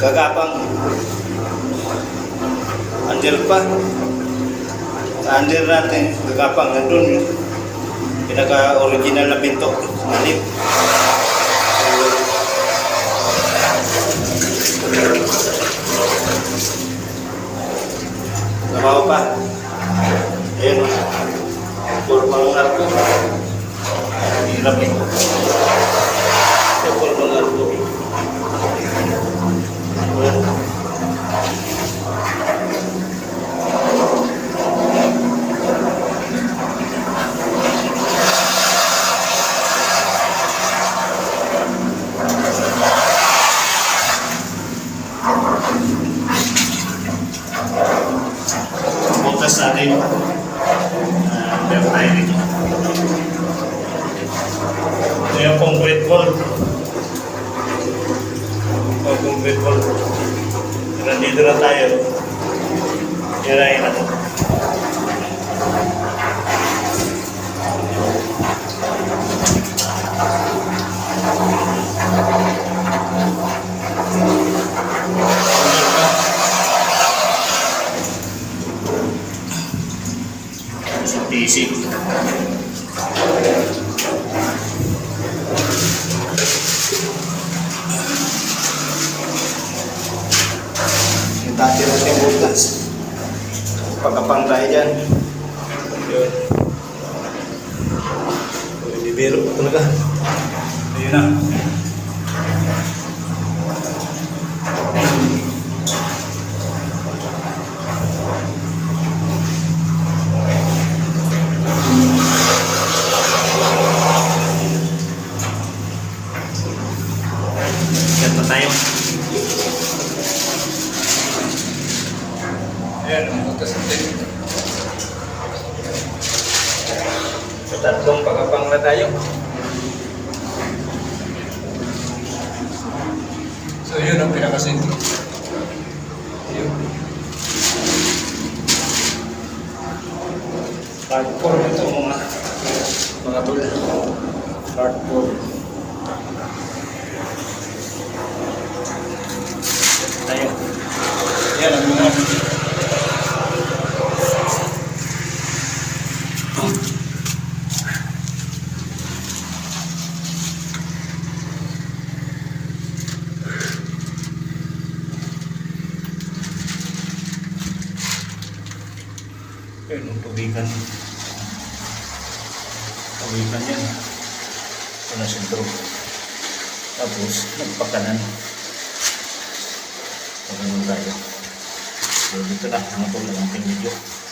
Gagapang. Under pa. Sa under natin, gagapang nandun yung pinaka-original na pinto. Malip. Trabaho pa. Ayun o. Puro arko. Hirap eh. Puro arko. Bukas natin tayo dito. Ito yung concrete wall. Concrete wall. Nandito na tayo. Hirahin natin. Easy. Tati natin bukas. Pagkapang tayo dyan. Yun. Hindi biro talaga. Ayun na. Yan pa tayo. Ayan, bukas natin. Sa tatlong pagkapang na tayo. So yun ang pinakasentro. Yun. Part 4 ito mga tol. Part 4. Tayo. Yan ang mga ayun ang tubigan. Tubigan yan. Ito na sentro. Tapos nagpakanan. Pagkanan tayo. So dito na. Ang ito lang ating video.